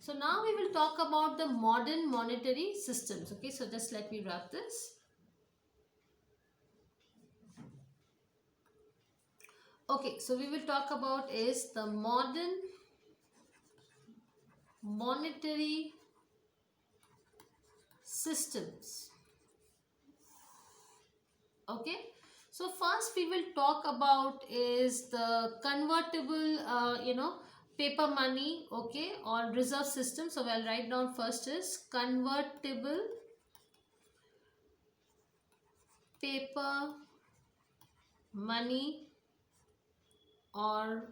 So now we will talk about the modern monetary systems. Okay, so just let me wrap this. Okay, so we will talk about is the modern monetary systems. Okay, so first we will talk about is the convertible, paper money, okay, or reserve system. So I'll write down first is convertible paper money, or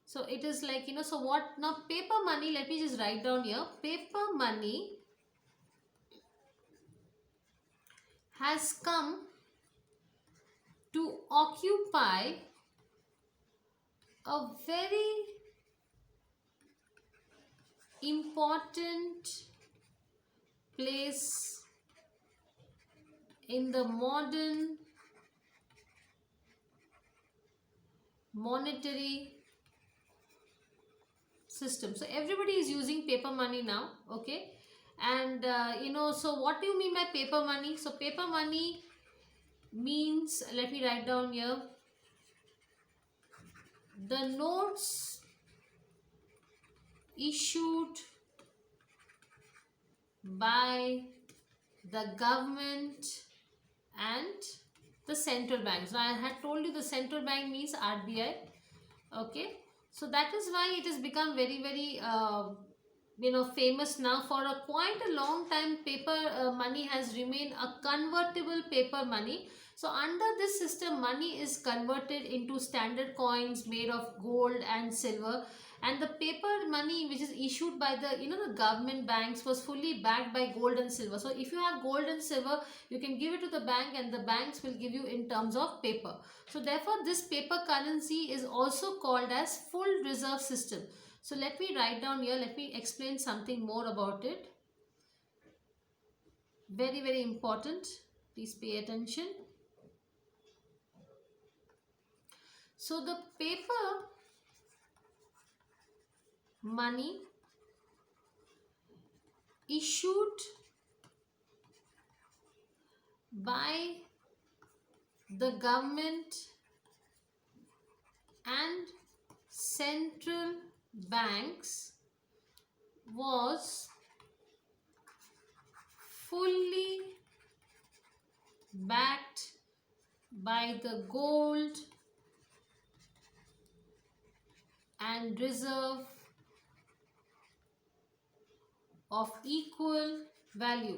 so it is like, so what now paper money, let me just write down here. Paper money has come to occupy a very important place in the modern monetary system. So everybody is using paper money now, okay, and so what do you mean by paper money? So paper money means, let me write down here, the notes issued by the government and the central banks. Now I had told you the central bank means RBI, okay. So that is why it has become very very famous now. For a quite a long time, paper money has remained a convertible paper money. So under this system, money is converted into standard coins made of gold and silver, and the paper money which is issued by the the government banks was fully backed by gold and silver. So if you have gold and silver, you can give it to the bank and the banks will give you in terms of paper. So therefore this paper currency is also called as full reserve system. So let me write down here, let me explain something more about it. Very very important, please pay attention. So the paper money issued by the government and central banks was fully backed by the gold and reserve of equal value.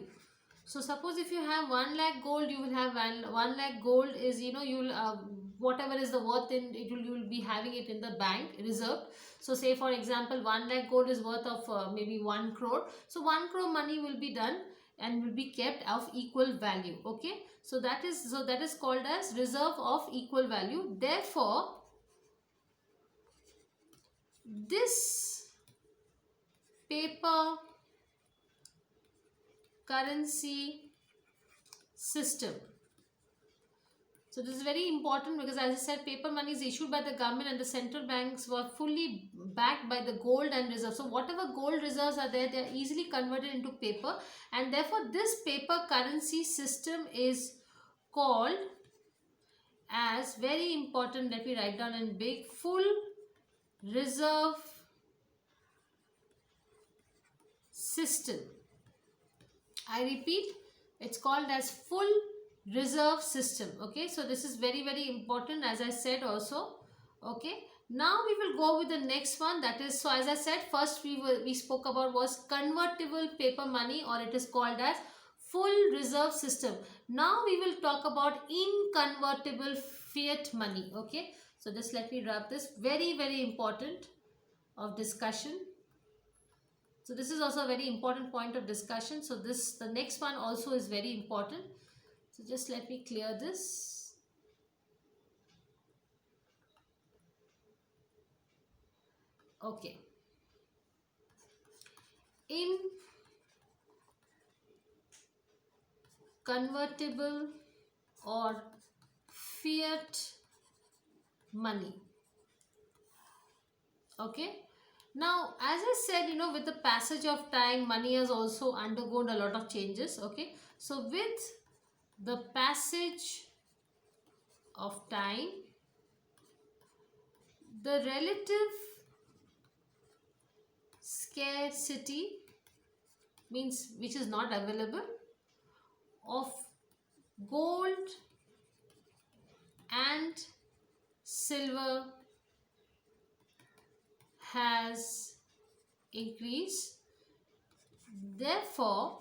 So suppose if you have 1 lakh gold, you will have 1 lakh gold is, you will whatever is the worth in it, you will be having it in the bank reserved. So say for example 1 lakh gold is worth of maybe 1 crore. So 1 crore money will be done and will be kept of equal value, okay. So that is called as reserve of equal value. Therefore this paper currency system, so this is very important because as I said, paper money is issued by the government and the central banks were fully backed by the gold and reserve. So whatever gold reserves are there, they are easily converted into paper, and therefore this paper currency system is called as, very important, let me write down in big, full reserve system. I repeat, it's called as full reserve system, okay. So this is very very important, as I said also, okay. Now we will go with the next one, that is, so as I said, first we spoke about was convertible paper money, or it is called as full reserve system. Now we will talk about inconvertible fiat money, okay. So just let me wrap this, very very important of discussion. So this is also a very important point of discussion. So the next one also is very important. So just let me clear this. Okay. In convertible or fiat money. Okay. Now, as I said, with the passage of time, money has also undergone a lot of changes. Okay, so with the passage of time, the relative scarcity, means which is not available, of gold and silver has increased. Therefore,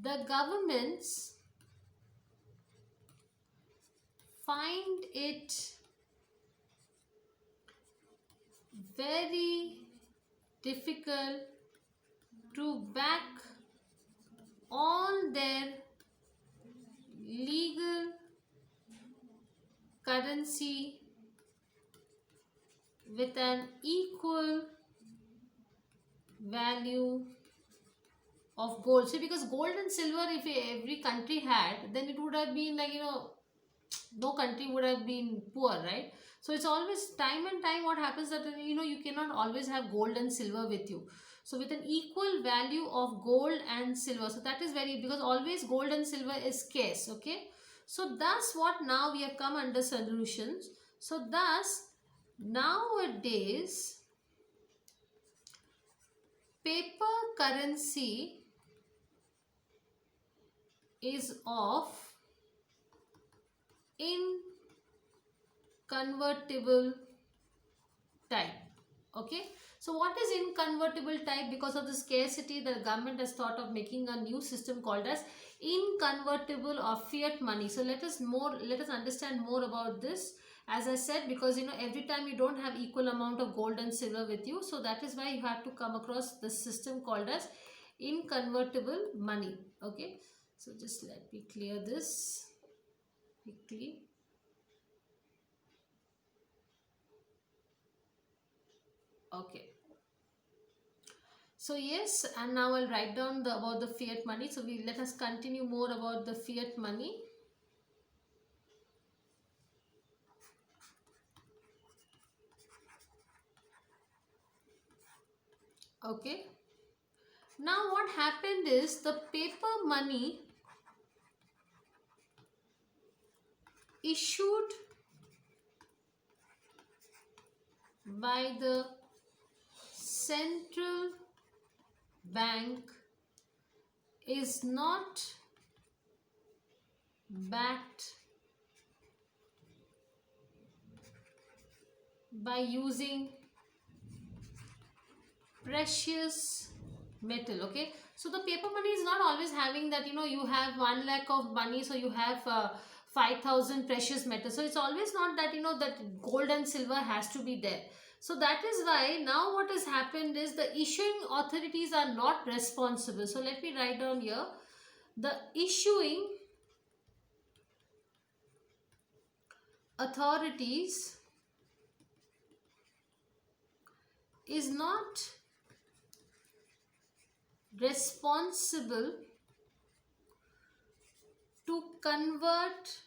the governments find it very difficult to back on their legal currency with an equal value of gold. So because gold and silver, if every country had, then it would have been like, no country would have been poor, right? So it's always time and time what happens that, you cannot always have gold and silver with you. So with an equal value of gold and silver, so that is very, because always gold and silver is scarce. Okay, so thus what now we have come under solutions. So thus nowadays paper currency is of inconvertible type. Okay, so what is inconvertible type? Because of the scarcity, the government has thought of making a new system called as inconvertible or fiat money. So let us understand more about this. As I said, because every time you don't have equal amount of gold and silver with you, so that is why you have to come across the system called as inconvertible money. Okay, so just let me clear this quickly. Okay, so yes, and now I'll write down about the fiat money. So let us continue more about the fiat money. Okay, now what happened is the paper money issued by the central bank is not backed by using precious metal. Okay, so the paper money is not always having that, you have 1 lakh of money, so you have 5,000 precious metals. So it's always not that, that gold and silver has to be there. So that is why now what has happened is the issuing authorities are not responsible. So let me write down here, the issuing authorities is not responsible to convert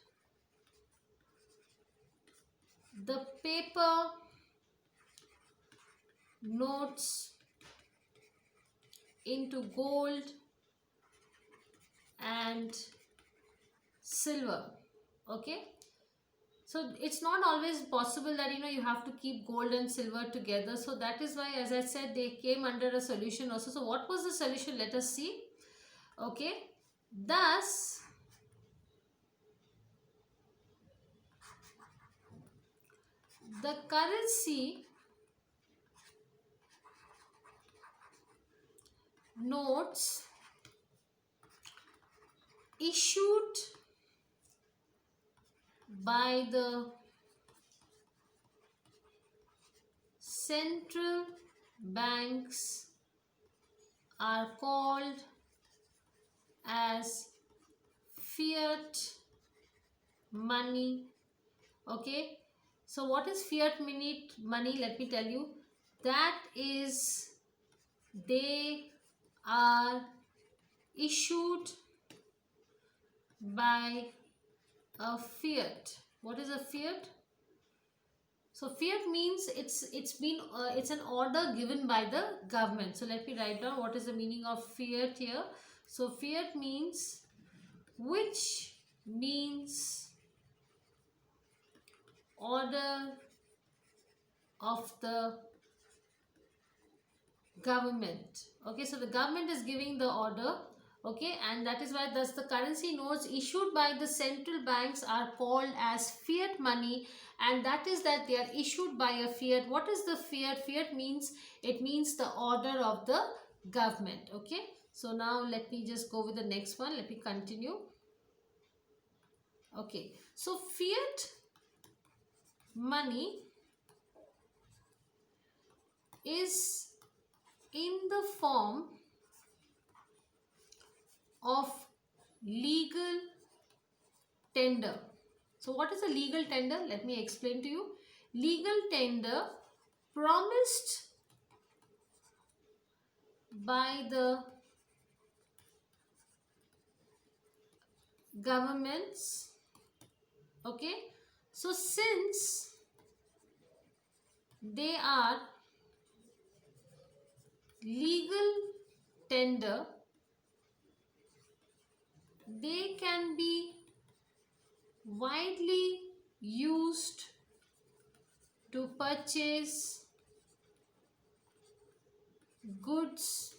the paper notes into gold and silver. Okay, so it's not always possible that you have to keep gold and silver together. So that is why, as I said, they came under a solution also. So what was the solution? Let us see. Okay, thus the currency notes issued by the central banks are called as fiat money. Okay, so what is fiat money? Let me tell you. That is, they are issued by a fiat. What is a fiat? So fiat means it's an order given by the government. So let me write down what is the meaning of fiat here. So fiat means, which means order of the government. Okay, so the government is giving the order. Okay, and that is why thus the currency notes issued by the central banks are called as fiat money, and that is that they are issued by a fiat. What is the fiat? Fiat means, it means the order of the government. Okay, so now let me just go with the next one. Let me continue. Okay, so fiat money is in the form of legal tender. So what is a legal tender? Let me explain to you. Legal tender promised by the governments. Okay, so since they are legal tender, they can be widely used to purchase goods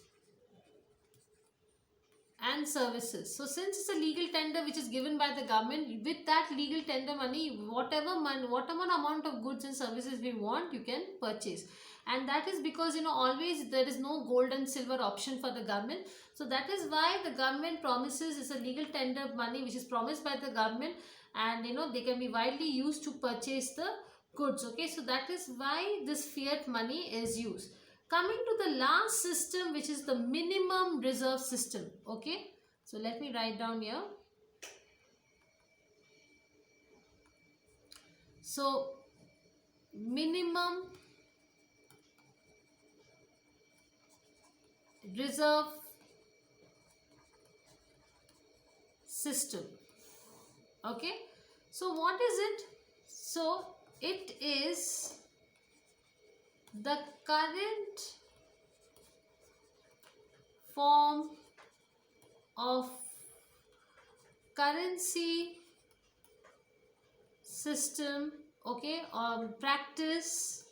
and services. So since it's a legal tender which is given by the government, with that legal tender money, whatever amount of goods and services we want, you can purchase. And that is because, always there is no gold and silver option for the government. So that is why the government promises, is a legal tender money which is promised by the government, and they can be widely used to purchase the goods. Okay, so that is why this fiat money is used. Coming to the last system, which is the minimum reserve system. Okay, so let me write down here. So minimum reserve system. Okay, so what is it? So it is the current form of currency system, okay, or practice.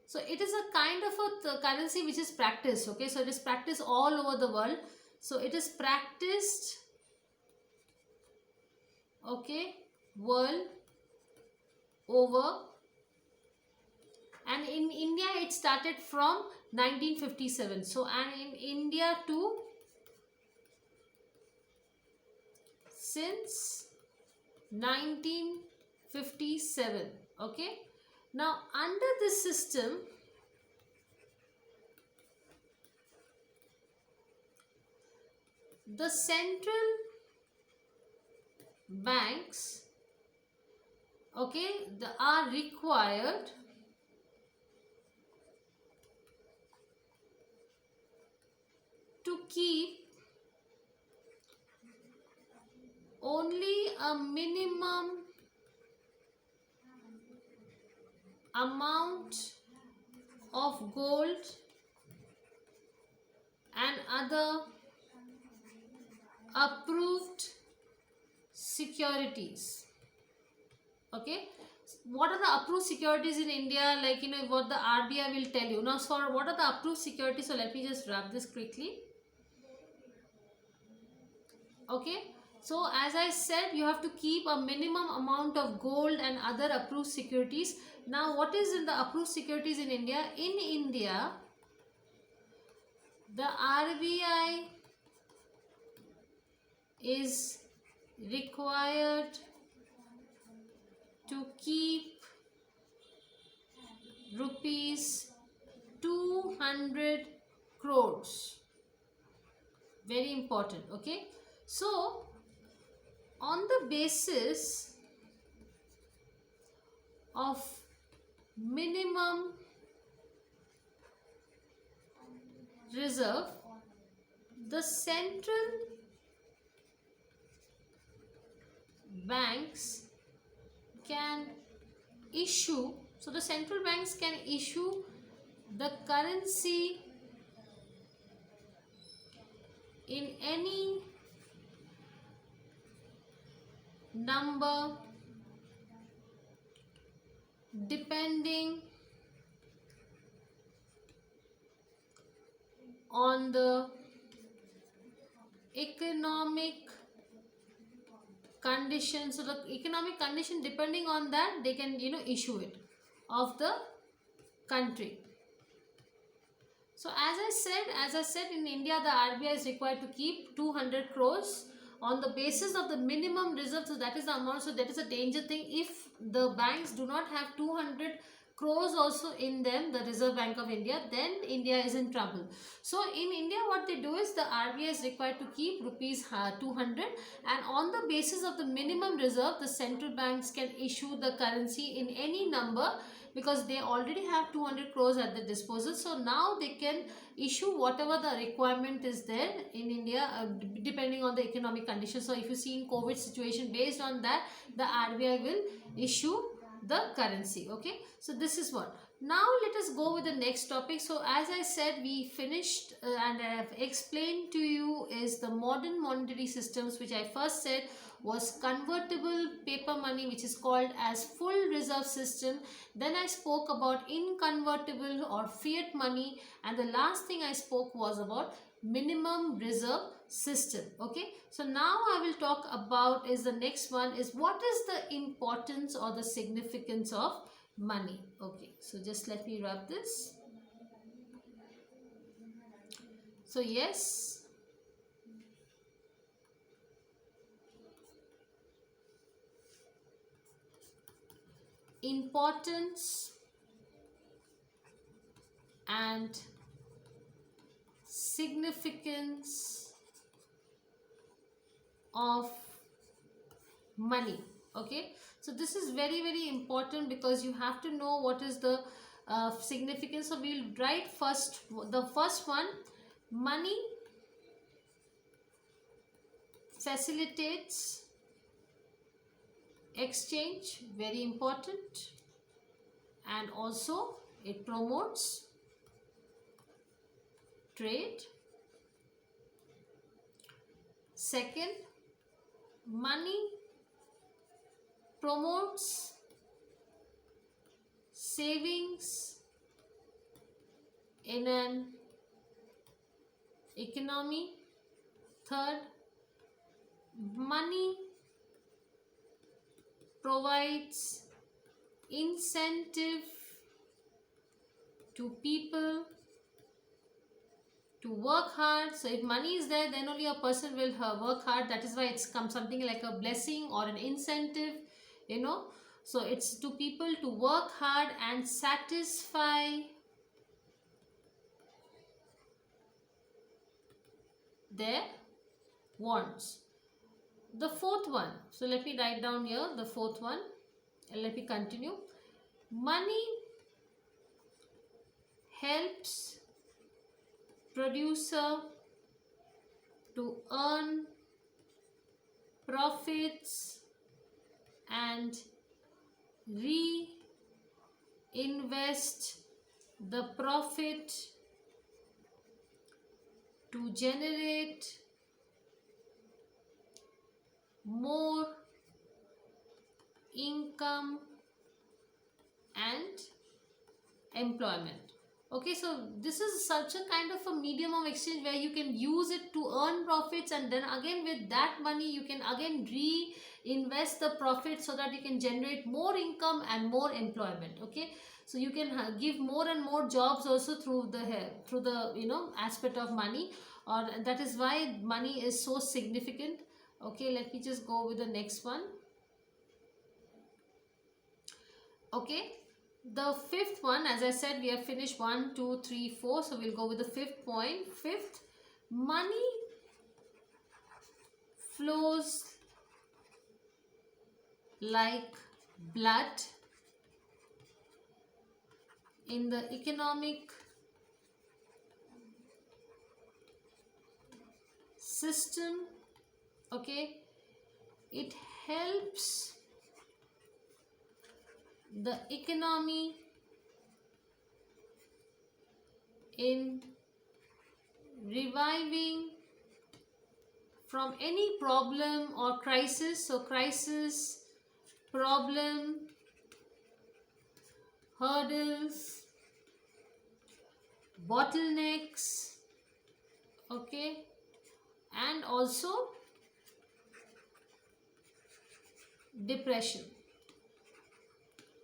So it is a kind of a currency which is practiced. Okay, so it is practiced all over the world. So it is practiced, okay, world over. And in India, it started from 1957. So, and in India too, since 1957. Okay. Now, under this system, the central banks, okay, are required to keep only a minimum amount of gold and other approved securities. Okay, what are the approved securities in India? Like, what the RBI will tell you. Now, for what are the approved securities? So let me just wrap this quickly. Okay, so as I said, you have to keep a minimum amount of gold and other approved securities. Now, what is in the approved securities in India? In India, the RBI is required to keep rupees 200 crores. Very important. Okay, so on the basis of minimum reserve, the central banks can issue, so the central banks can issue the currency in any number depending on the economic condition. So the economic condition, depending on that, they can issue it of the country. So as I said, in India the RBI is required to keep 200 crores on the basis of the minimum reserve. So that is the amount. So that is a danger thing. If the banks do not have 200 crores also in them, the Reserve Bank of India, then India is in trouble. So in India what they do is the RBI is required to keep rupees 200, and on the basis of the minimum reserve the central banks can issue the currency in any number, because they already have 200 crores at their disposal. So now they can issue whatever the requirement is there in India, depending on the economic conditions. So if you see in COVID situation, based on that the RBI will issue the currency. Okay, so this is what. Now let us go with the next topic. So as I said, we finished and I have explained to you is the modern monetary systems, which I first said was convertible paper money, which is called as full reserve system. Then I spoke about inconvertible or fiat money, and the last thing I spoke was about minimum reserve system. Okay, so now I will talk about is the next one is what is the importance or the significance of money. Okay, so just let me rub this. So yes, importance and significance of money. Okay, so this is very important, because you have to know what is the significance. So we'll write first the first one. Money facilitates exchange, very important, and also it promotes trade. Second, money promotes savings in an economy. Third, money provides incentive to people to work hard. So if money is there, then only a person will work hard. That is why it's come something like a blessing or an incentive, so it's to people to work hard and satisfy their wants. The fourth one, so let me write down here the fourth one and let me continue. Money helps producer to earn profits and reinvest the profit to generate more income and employment. Okay, so this is such a kind of a medium of exchange where you can use it to earn profits, and then again with that money you can again reinvest the profit so that you can generate more income and more employment. Okay, so you can give more and more jobs also through the aspect of money, or that is why money is so significant. Okay, let me just go with the next one. Okay, the fifth one, as I said, we have finished 1, 2, 3, 4. So we'll go with the fifth point. Fifth, money flows like blood in the economic system. Okay, it helps the economy in reviving from any problem or crisis. So crisis, problem, hurdles, bottlenecks, okay, and also depression.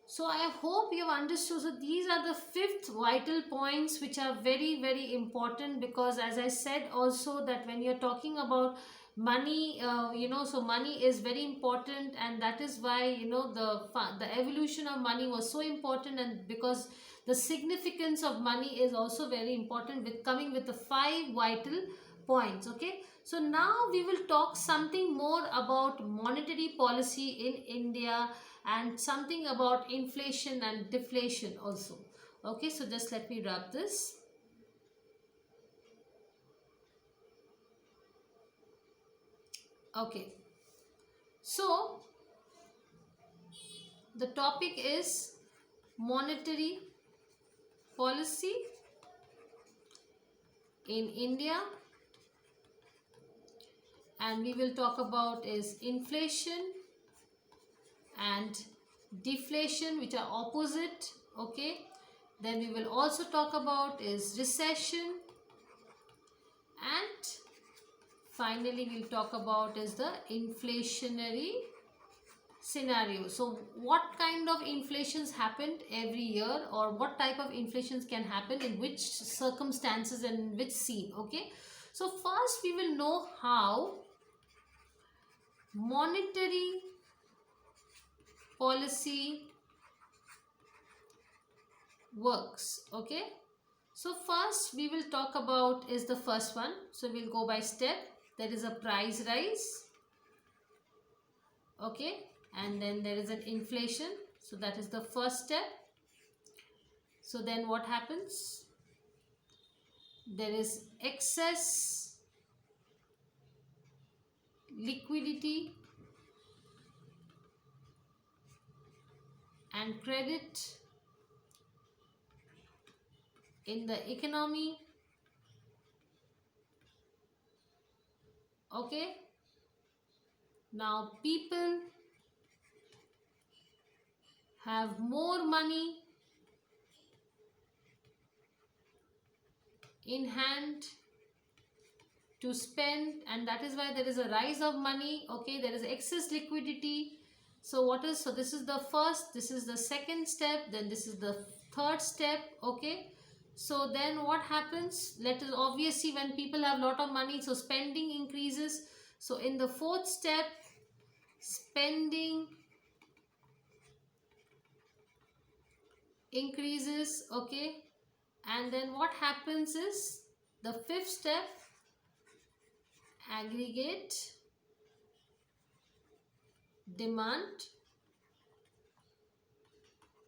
So I hope you have understood. So these are the 5th vital points which are very, very important, because as I said also that when you're talking about money, so money is very important, and that is why, the evolution of money was so important, and because the significance of money is also very important, with coming with the 5 vital points. Okay, so now we will talk something more about monetary policy in India, and something about inflation and deflation also. Okay, so just let me wrap this. Okay, so the topic is monetary policy in India, and we will talk about is inflation and deflation, which are opposite. Okay, then we will also talk about is recession, and finally we'll talk about is the inflationary scenario. So what kind of inflations happened every year, or what type of inflations can happen in which circumstances and in which scene. Okay, so first we will know how monetary policy works. Okay, so first we will talk about is the first one. So we'll go by step. There is a price rise. Okay, and then there is an inflation. So that is the first step. So then what happens? There is excess liquidity and credit in the economy. Okay, now people have more money in hand to spend, and that is why there is a rise of money. Okay, there is excess liquidity. So what is, so this is the first, this is the second step, then this is the third step. Okay, so then what happens? Let us, obviously when people have lot of money, so spending increases. So in the fourth step, spending increases. Okay, and then what happens is the fifth step, aggregate demand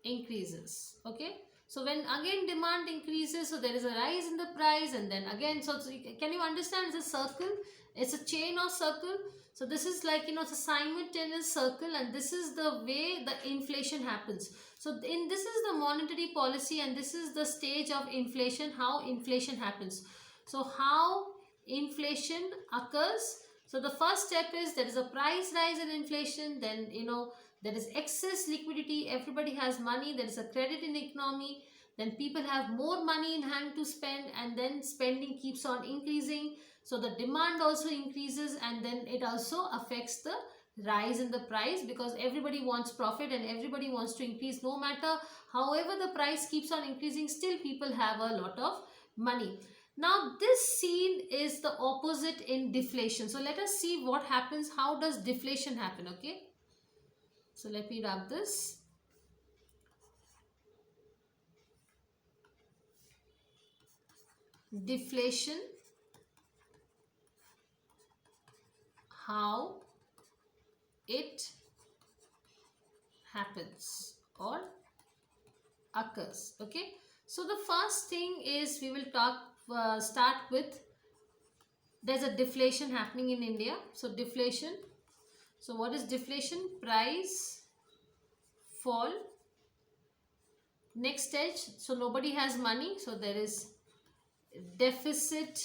increases. Okay, so when again demand increases, so there is a rise in the price, and then again, so can you understand? It's a circle, it's a chain of circle. So this is like, it's a simultaneous circle, and this is the way the inflation happens. So in this is the monetary policy, and this is the stage of inflation, how inflation happens. So how inflation occurs? So the first step is there is a price rise in inflation, then there is excess liquidity, everybody has money, there is a credit in the economy, then people have more money in hand to spend, and then spending keeps on increasing. So the demand also increases, and then it also affects the rise in the price, because everybody wants profit and everybody wants to increase. No matter however the price keeps on increasing, still people have a lot of money. Now this scene is the opposite in deflation. So let us see what happens. How does deflation happen? Okay, so let me wrap this. Deflation, how it happens or occurs. Okay, so the first thing is we will start with, there's a deflation happening in India. So deflation, so what is deflation? Price fall Next stage, so nobody has money, so there is deficit